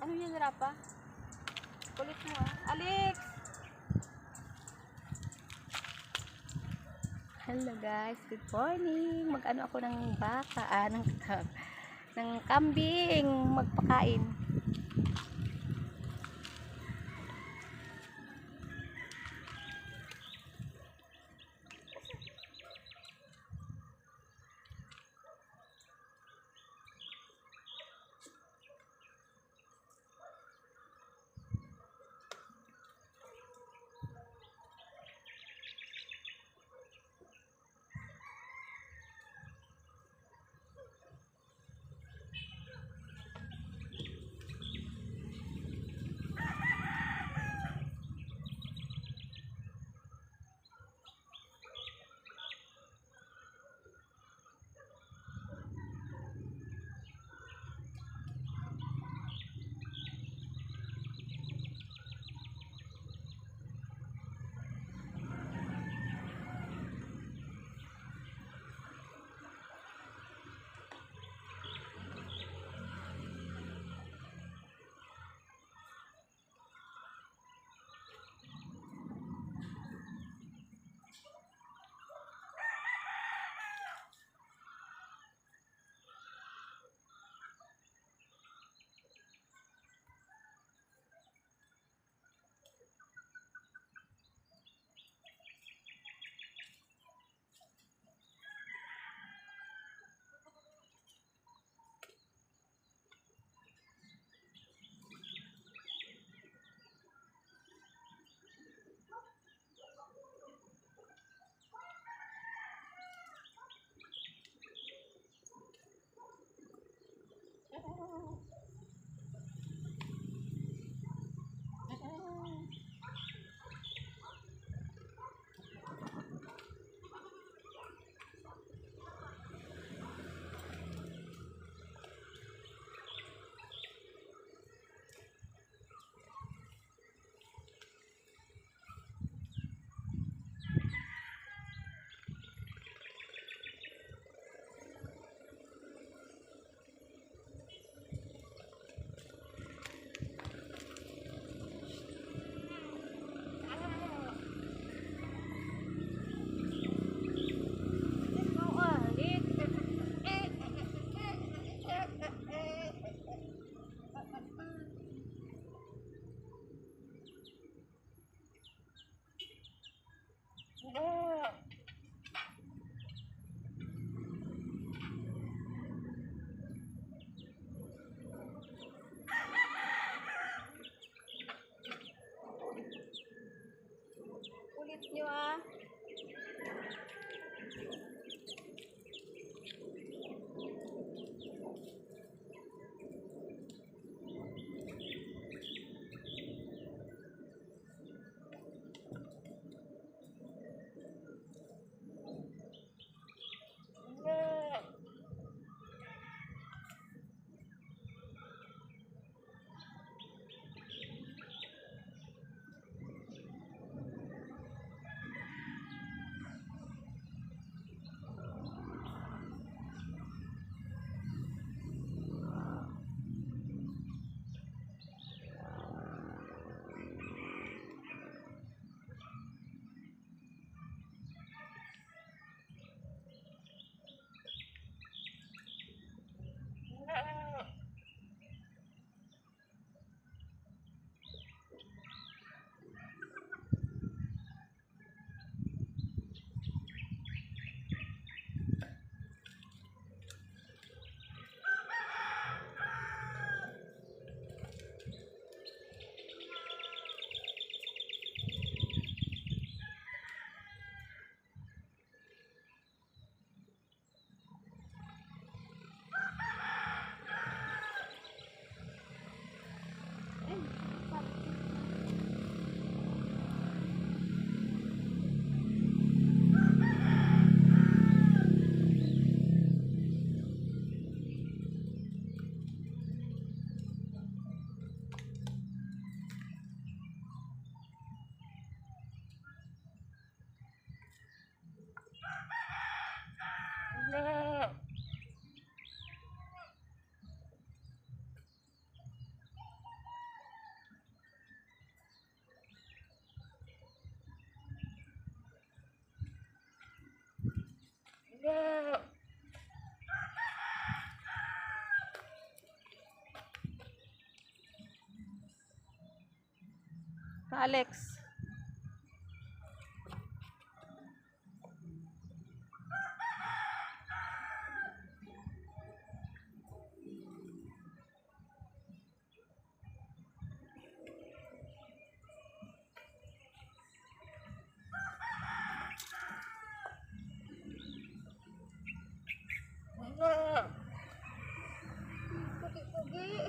Ano yan, Rapa? Kulit mo ah. Alex! Hello guys, good morning. Mag-ano ako ng baka, ng kambing, magpakain. Alex. Pugi-pugi.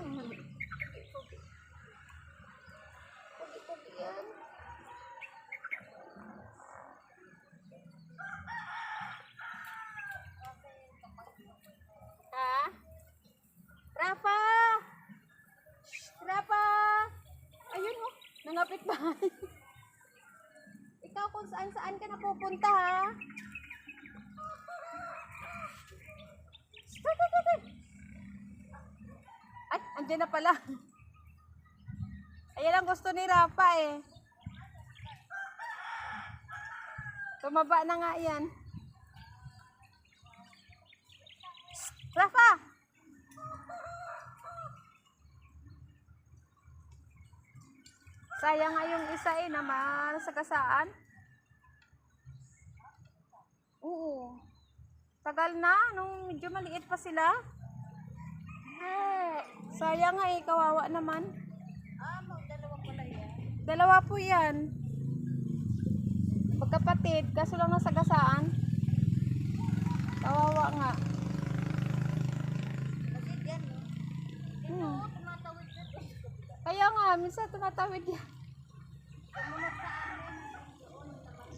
Pugi-pugi yan. Ha? Rafa! Rafa! Ayun oh, nangapit bahay. Ikaw kung saan-saan ka napupunta ha? Ay, andyan na pala. Ayan ang gusto ni Rafa eh. Tumaba na nga yan. Rafa! Sayang nga yung isa eh, naman sa kasaan. Oo. Tagal na, nung medyo maliit pa sila. Sayang nga eh, kawawa naman. Dalawa pala yan. Dalawa po yan. Magkapatid, kaso lang nasa gasaan. Kawawa nga. Kasi yan, no? Hmm. Tumatawid na doon. Kaya nga, minsan tumatawid yan. Tumulat sa amin. Doon naman.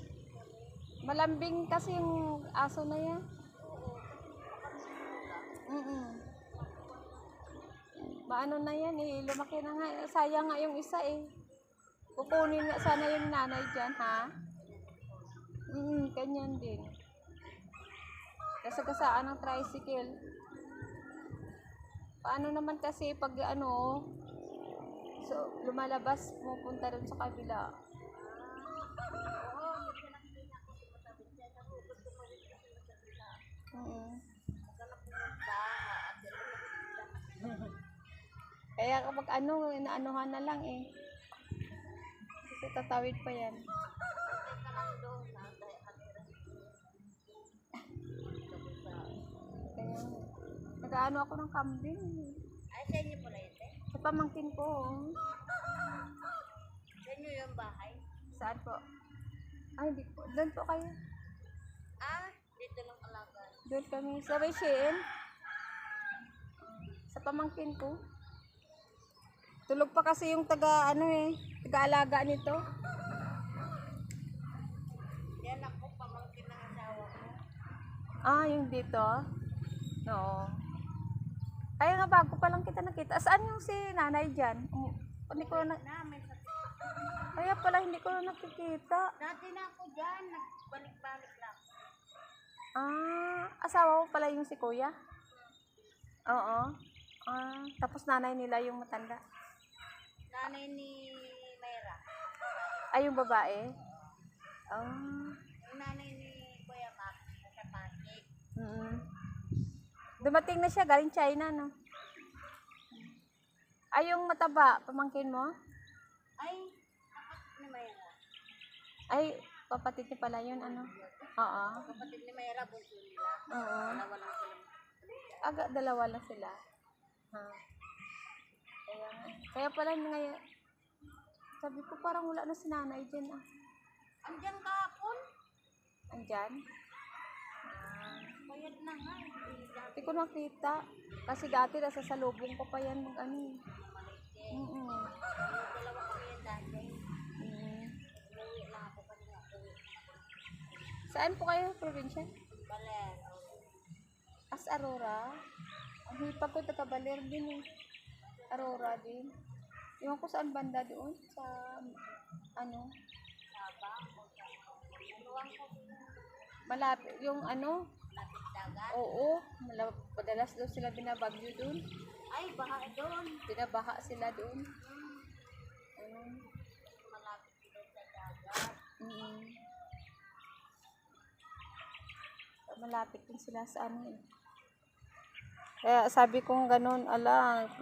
Malambing kasi yung aso na yan. Oo. Maano na yan eh, lumaki na nga. Sayang nga yung isa eh. Kukunin nga sana yung nanay dyan, ha? Kanyan din. Kasagasaan ng tricycle. Paano naman kasi pag ano, so lumalabas, pupunta rin sa kabila. Kaya kapag ano, inaanuhan na lang eh. Kasi tatawid pa yan. Kaya, nag-ano ako ng kambing. Ay, sa inyo pala yun, eh? Sa pamangkin ko. Sa inyo yung bahay? Saan po? Ay, hindi po. Doon po kayo. Dito lang alaga. Doon kami. Sa Rachel. Sa pamangkin ko. Tulog pa kasi yung taga, ano eh, taga-alaga nito. Yan ako, pamangkin ng asawa ko. Yung dito? Oo. Kaya nga bago pa lang kita nakita. Saan yung si nanay dyan? Hindi ko na... Namin sa... Kaya pala hindi ko na nakikita. Dati na ako dyan, nagbalik-balik lang. Asawa ko pala yung si kuya? Oo. Tapos nanay nila yung matanda. Nanay ni Mayra. Ay, yung babae? Yung nanay ni Kuya Mac, nasa Pasig. Dumating na siya, galing China, no? Ay, yung mataba, pamangkin mo? Ay, kapatid ni Mayra. Ay, kapatid niya pala yun, ano? Oo. Kapatid ni Mayra, bunso nila. Oo. Dalawa lang sila. Dalawa lang sila. Kaya pala ngayon, sabi ko parang wala na si nanay dyan, Andyan kahapon. Andyan? Bayad na nga. Hindi ko nakita. Kasi dati nasa salubong ko pa yan mag ano. Dalawa kami yan dati. Uwi lang ako kanina. Saan po kayo, probinsya? Baler. Aurora. Ang hipag ko, taga Baler din eh. Aurora din. Yung ko saan banda doon? Sa, ano? Sabang. Maluwang ko. Malapit, yung ano? Lapit dagat. Oo. Padalas daw sila binabagyo doon. Ay, baha doon. Binabaha sila doon. Malapit dito sa dagat. malapit din sila sa ano eh. Kaya sabi kong ganun, ala,